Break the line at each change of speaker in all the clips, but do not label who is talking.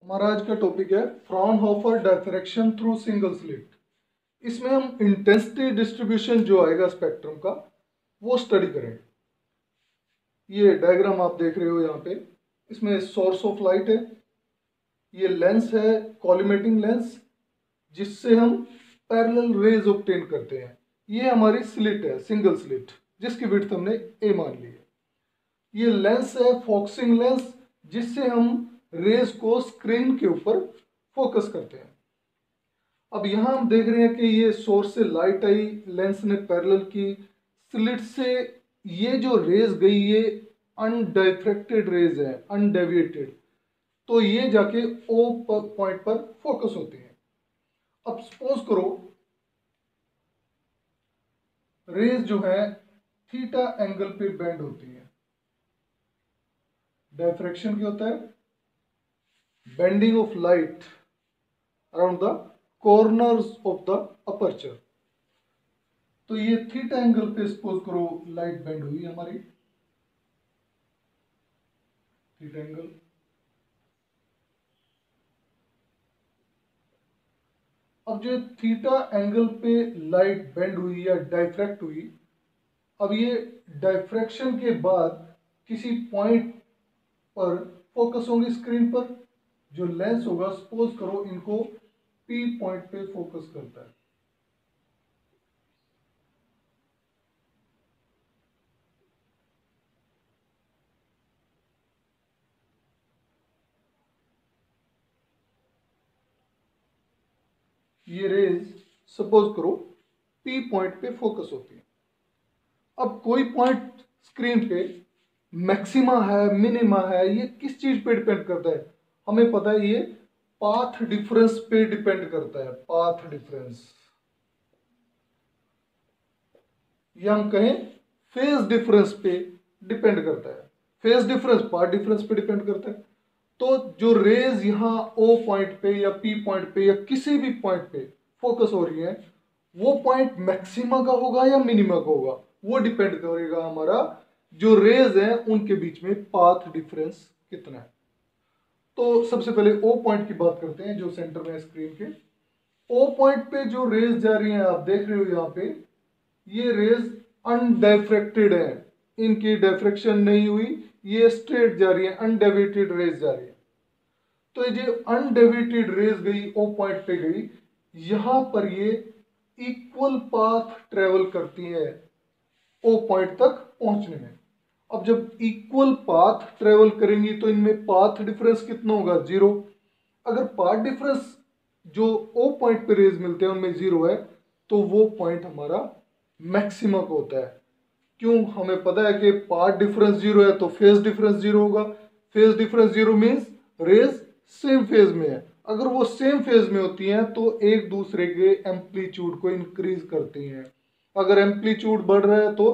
हमारा आज का टॉपिक है Fraunhofer diffraction through single slit. इसमें हम इंटेंसिटी डिस्ट्रीब्यूशन जो आएगा स्पेक्ट्रम का वो स्टडी करेंगे। ये डायग्राम आप देख रहे हो यहाँ पे, इसमें सोर्स ऑफ लाइट है, ये लेंस है कॉलिमेटिंग लेंस जिससे हम पैरेलल रेज ऑब्टेन करते हैं। ये हमारी स्लिट है सिंगल स्लिट जिसकी विड्थ हमने ए मान ली है। ये लेंस है फोकसिंग लेंस जिससे हम रेज को स्क्रीन के ऊपर फोकस करते हैं। अब यहां हम देख रहे हैं कि ये सोर्स से लाइट आई, लेंस ने पैरेलल की, स्लिट से ये जो रेज गई ये अनडाइफ्रेक्टेड रेज है, अनडेविएटेड, तो ये जाके ओ पॉइंट पर फोकस होती है। अब सपोज करो रेज जो है थीटा एंगल पे बेंड होती है। डायफ्रैक्शन क्या होता है? Bending of light around the corners of the aperture. तो ये थीटा एंगल पे सपोज करो लाइट बेंड हुई हमारी, थीटा एंगल। अब जो थीटा एंगल पे लाइट बेंड हुई या डाइफ्रैक्ट हुई, अब ये डाइफ्रैक्शन के बाद किसी पॉइंट पर फोकस होंगी स्क्रीन पर। जो लेंस होगा सपोज करो इनको पी पॉइंट पे फोकस करता है। ये रेज सपोज करो पी पॉइंट पे फोकस होती है। अब कोई पॉइंट स्क्रीन पे मैक्सिमा है, मिनिमा है, ये किस चीज पे डिपेंड करता है? हमें पता है ये पाथ डिफरेंस पे डिपेंड करता है। पाथ डिफरेंस या हम कहें फेज डिफरेंस पे डिपेंड करता है। फेज डिफरेंस पाथ डिफरेंस पे डिपेंड करता है। तो जो रेज यहाँ ओ पॉइंट पे या पी पॉइंट पे या किसी भी पॉइंट पे फोकस हो रही है, वो पॉइंट मैक्सिमा का होगा या मिनिमा का होगा, वो डिपेंड करेगा हमारा जो रेज है उनके बीच में पाथ डिफरेंस कितना है। तो सबसे पहले ओ पॉइंट की बात करते हैं जो सेंटर में है स्क्रीन के। ओ पॉइंट पे जो रेज जा रही हैं आप देख रहे हो यहाँ पे, ये रेज अनडाइफ्रेक्टेड है, इनकी डाइफ्रेक्शन नहीं हुई, ये स्ट्रेट जा रही है, अनडेविएटेड रेज जा रही है। तो ये जो अनडेविएटेड रेज गई ओ पॉइंट पे गई, यहां पर ये इक्वल पाथ ट्रेवल करती है ओ पॉइंट तक पहुंचने में। अब जब इक्वल पाथ ट्रेवल करेंगी तो इनमें पाथ डिफरेंस कितना होगा? जीरो। अगर पाथ डिफरेंस जो ओ पॉइंट पे रेज मिलते हैं उनमें जीरो है तो वो पॉइंट हमारा मैक्सिमा का होता है। क्यों? हमें पता है कि पाथ डिफरेंस जीरो है तो फेज डिफरेंस जीरो होगा। Phase difference zero means rays same phase में है। अगर वो सेम फेज में होती हैं तो एक दूसरे के एम्पलीट्यूड को इंक्रीज करती हैं। अगर एम्पलीट्यूड बढ़ रहा है तो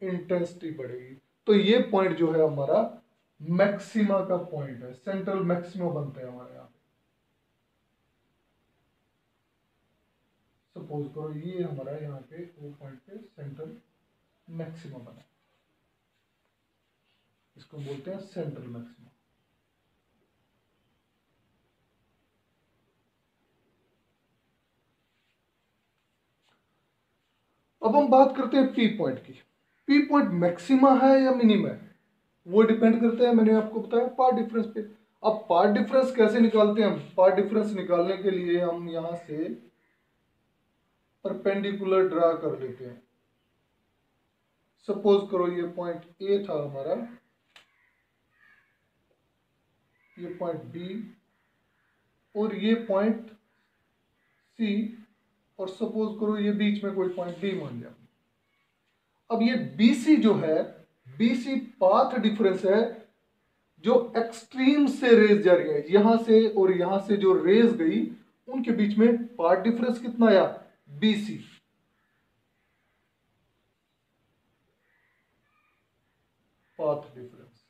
इंटेंसिटी बढ़ेगी। तो ये पॉइंट जो है हमारा मैक्सिमा का पॉइंट है, सेंट्रल मैक्सिमा बनता है हमारे यहाँ। सपोज करो ये हमारा यहाँ पे वो पॉइंट पे सेंट्रल मैक्सिमा बना, इसको बोलते हैं सेंट्रल मैक्सिमा। अब हम बात करते हैं पी पॉइंट की। पी पॉइंट मैक्सिमा है या मिनिमा है, वो डिपेंड करता है, मैंने आपको बताया, पार्ट डिफरेंस पे। अब पार्ट डिफरेंस कैसे निकालते हैं हम? पार्ट डिफरेंस निकालने के लिए हम यहां से परपेंडिकुलर ड्रा कर लेते हैं। सपोज करो ये पॉइंट ए था हमारा, ये पॉइंट बी और ये पॉइंट सी, और सपोज करो ये बीच में कोई पॉइंट डी मान लिया। अब ये BC जो है, BC पाथ डिफरेंस है जो एक्सट्रीम से रेज जा रही है, यहां से और यहां से जो रेज गई उनके बीच में पाथ डिफरेंस कितना आया? BC। Path difference.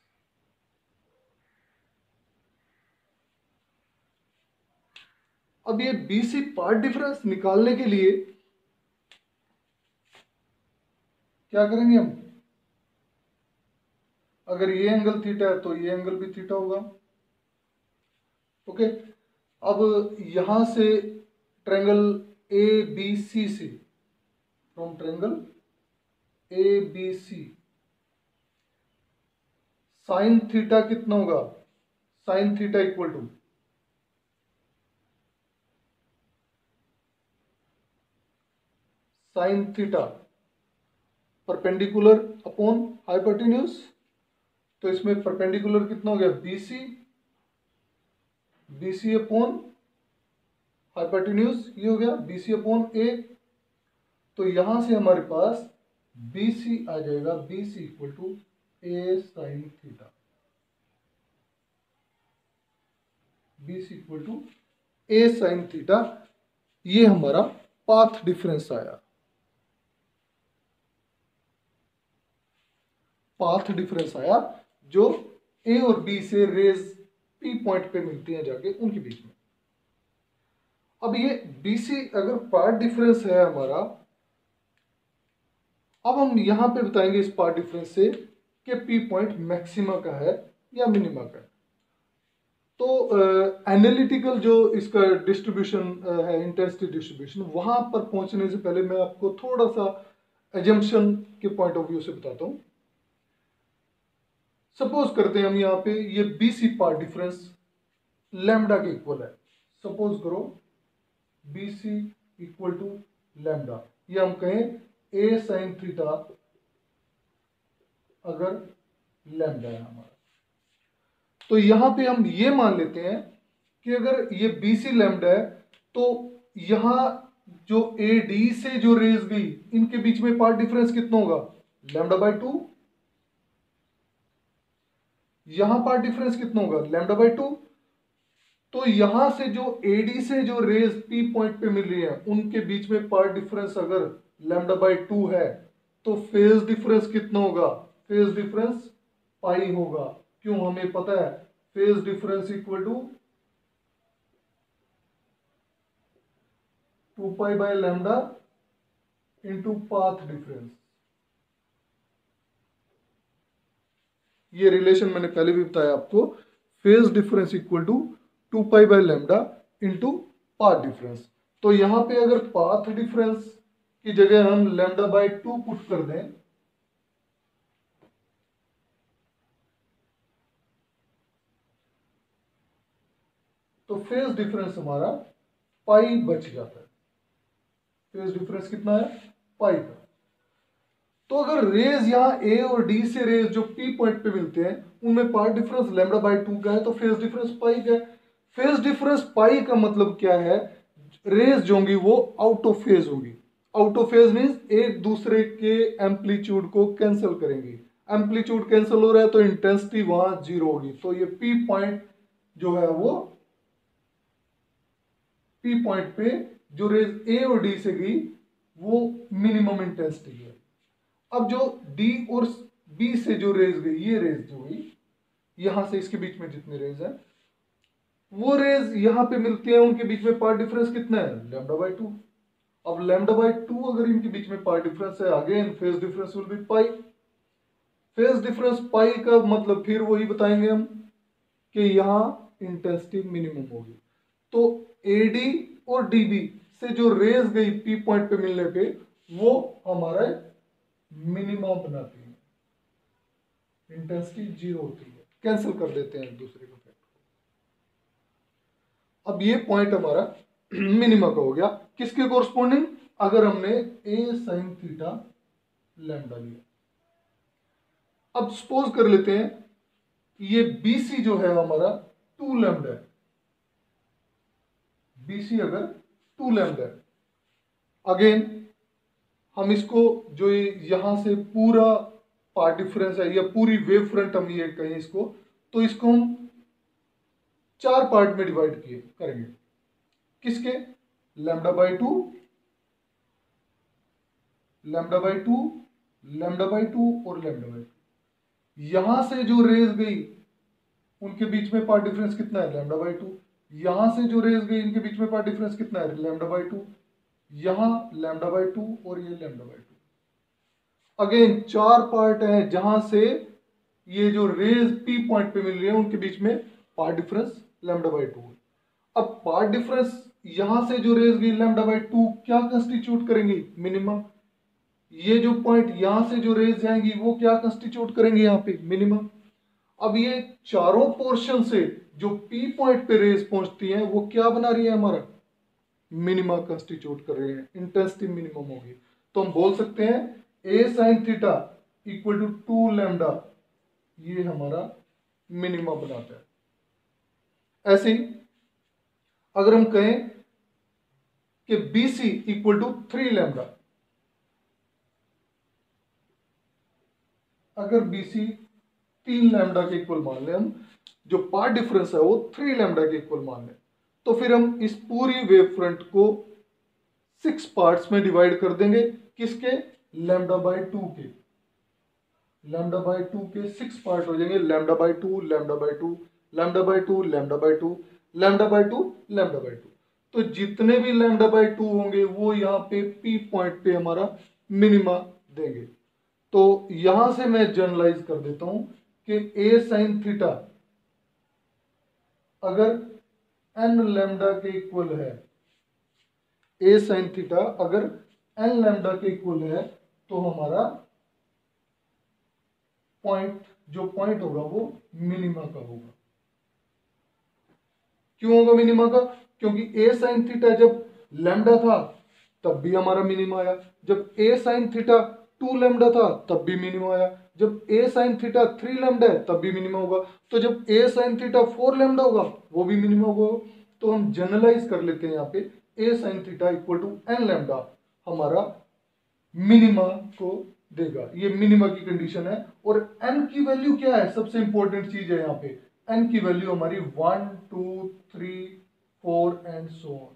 अब ये BC पाथ डिफरेंस निकालने के लिए क्या करेंगे हम? अगर ये एंगल थीटा है तो ये एंगल भी थीटा होगा। ओके, अब यहां से ट्रायंगल ए बी सी से, from triangle A B C, sine theta कितना होगा? Sine theta equal to sine theta perpendicular upon hypotenuse. तो इसमें परपेंडिकुलर कितना हो गया? बीसी, बीसी अपॉन हाइपोटेन्यूज, ये हो गया बीसी अपॉन ए। तो यहां से हमारे पास बीसी आ जाएगा, BC equal to a sine theta, BC equal to a sine theta. ये हमारा पाथ डिफरेंस आया, पाथ डिफरेंस आया जो ए और बी से रेज पी पॉइंट पे मिलती हैं जाके उनके बीच में। अब ये बीसी अगर पाथ डिफरेंस है हमारा, अब हम यहां पे बताएंगे इस पाथ डिफरेंस से कि पी पॉइंट मैक्सिमा का है या मिनिमा का है। तो एनालिटिकल जो इसका डिस्ट्रीब्यूशन है, इंटेंसिटी डिस्ट्रीब्यूशन, वहां पर पहुंचने से पहले मैं आपको थोड़ा सा एजम्पशन के पॉइंट ऑफ व्यू से बताता हूं। सपोज करते हैं हम यहाँ पे ये बीसी पार्ट डिफरेंस लैम्डा के इक्वल है। सपोज करो बीसी इक्वल टू लैम्डा, ये हम कहें ए साइन थीटा अगर लैम्डा है हमारा। तो यहां पे हम ये मान लेते हैं कि अगर ये बीसी लैम्डा है तो यहां जो ए डी से जो रेज गई इनके बीच में पार्ट डिफरेंस कितना होगा? Lambda by 2। यहां पार्ट डिफरेंस कितना होगा? Lambda by 2। तो यहां से जो एडी से जो रेज पी पॉइंट पे मिल रही है उनके बीच में पार्ट डिफरेंस अगर लैम्डा बाय 2 है तो फेज डिफरेंस कितना होगा? फेज डिफरेंस पाई होगा। क्यों? हमें पता है phase difference equal to 2 pi by lambda into path difference. ये रिलेशन मैंने पहले भी बताया आपको, phase difference equal to 2 pi by lambda into path difference. तो यहां पे अगर पाथ डिफरेंस की जगह हम लैम्डा बाय 2 पुट कर दें तो फेज डिफरेंस हमारा पाई बच जाता है। फेज डिफरेंस कितना है? पाई का। तो अगर रेज यहां ए और डी से रेज जो पी पॉइंट पे मिलते हैं उनमें पार्ट डिफरेंस लैम्डा बाय 2 का है तो फेज डिफरेंस पाई का है। फेज डिफरेंस पाई का मतलब क्या है? रेज जो होंगी वो आउट ऑफ फेज होगी। आउट ऑफ फेज मीन्स एक दूसरे के एम्पलीट्यूड को कैंसिल करेंगी। एम्पलीट्यूड कैंसिल हो रहा है तो इंटेंसिटी वहां जीरो होगी। तो ये पी पॉइंट जो है वो पी पॉइंट पे जो रेज ए और डी से गई वो मिनिमम इंटेंसिटी है। अब जो डी और बी से जो रेज गई, ये रेज जो गई यहां से इसके बीच में जितने रेज है वो रेज यहां पे मिलती है, उनके बीच में पार्ट डिफरेंस कितना है? Lambda by 2। अब लैम्डा बाय 2 अगर इनके बीच में पार्ट डिफरेंस है, again phase difference will be pi. Phase difference pi का मतलब फिर वही बताएंगे हम कि यहां इंटेंसिटी मिनिमम होगी। तो एडी और डीबी से जो रेज गई पी पॉइंट पे मिलने पे वो हमारा मिनिमम बनाती है, इंटेंसिटी जीरो होती है, कैंसिल कर देते हैं एक दूसरे को। अब ये पॉइंट हमारा मिनिमा का हो गया। किसके कोरस्पोंडिंग? अगर हमने ए साइन थीटा लैम्डा लिया। अब सपोज कर लेते हैं ये बीसी जो है हमारा 2 लैम्डा है। बीसी अगर 2 लैम्डा है, अगेन हम इसको जो यहां से पूरा पार्ट डिफरेंस है या पूरी वेव फ्रंट हम ये कहें इसको, तो इसको हम 4 पार्ट में डिवाइड किए करेंगे। किसके? Lambda by 2, lambda by 2, lambda by 2 और लैम्डा बाय 2। यहां से जो रेज गई उनके बीच में पार्ट डिफरेंस कितना है? Lambda by 2। यहां से जो रेज गई इनके बीच में पार्ट डिफरेंस कितना है? Lambda by 2। यहां लैम्डा बाय 2 और ये लैम्डा बाय 2। अगेन 4 पार्ट हैं जहां से ये जो रेज पी पॉइंट पे मिल रही है उनके बीच में path difference lambda by to है। अब पार्ट डिफरेंस यहां से जो रेज गई लैम्डा बाई टू क्या कंस्टिट्यूट करेंगी, मिनिमम। ये जो पॉइंट यहां से जो रेज जाएंगी वो क्या कंस्टिट्यूट करेंगे यहाँ पे, मिनिमम। अब ये चारों पोर्शन से जो पी पॉइंट पे रेज पहुंचती हैं वो क्या बना रही है, हमारा मिनिमा कंस्टिट्यूट कर रहे हैं, इंटेंसिटी मिनिमम होगी। तो हम बोल सकते हैं A sine theta equal to 2 lambda, ये हमारा मिनिमा बनाता है। ऐसे ही अगर हम कहें कि B C equal to 3 lambda, अगर बी सी 3 लैम्डा के इक्वल मान लें हम, जो पार्ट डिफरेंस है वो 3 लैम्डा के इक्वल मान लें, तो फिर हम इस पूरी वेव फ्रंट को 6 पार्ट्स में डिवाइड कर देंगे, किसके, लैम्डा बाई टू के। लैम्डा बाई टू के 6 पार्ट हो जाएंगे, lambda by to, lambda by to, lambda by to, lambda by to, lambda by to, lambda by to. तो जितने भी लैम्डा बाई टू होंगे वो यहाँ पे पी पॉइंट पे हमारा मिनिमा देंगे। तो यहां से मैं जनरलाइज कर देता हूं कि ए साइन थीटा अगर एन लैम्डा के इक्वल है, ए साइन थीटा अगर एन लैम्डा के इक्वल है, तो हमारा पॉइंट, जो पॉइंट होगा वो मिनिमा का होगा। क्यों होगा मिनिमा का, क्योंकि ए साइन थीटा जब लैम्डा था तब भी हमारा मिनिमा आया, जब ए साइन थीटा 2 लैम्डा था तब भी मिनिमा आया, जब ए साइन थीटा 3 लैम्डा है तब भी मिनिमा होगा, तो जब ए साइन थीटा 4 लैम्डा होगा वो भी मिनिमा होगा। तो हम जनरलाइज कर लेते हैं यहाँ पे A sine theta equal to N lambda हमारा मिनिमा को देगा, ये मिनिमा की कंडीशन है। और एन की वैल्यू क्या है, सबसे इंपॉर्टेंट चीज है यहाँ पे, एन की वैल्यू हमारी 1 2 3 4 एंड सो ऑन।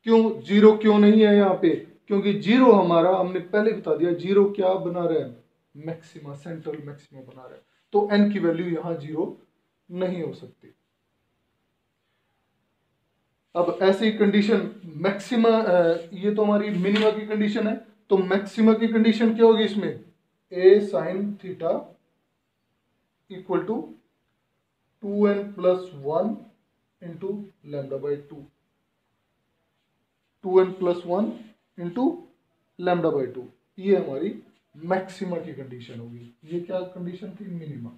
क्यों जीरो क्यों नहीं है यहाँ पे, क्योंकि जीरो हमारा हमने पहले बता दिया, जीरो क्या बना रहा है, मैक्सिमा, सेंट्रल मैक्सिमा बना रहा है, तो एन की वैल्यू यहां जीरो नहीं हो सकती। अब ऐसी कंडीशन मैक्सिमा, ये तो हमारी मिनिमा की कंडीशन है, तो मैक्सिमा की कंडीशन क्या होगी इसमें, A sine theta equal to 2n plus 1 into lambda by two, 2n plus 1 into lambda by two, ये हमारी मैक्सिमा की कंडीशन होगी। ये क्या कंडीशन थी, मिनिमा।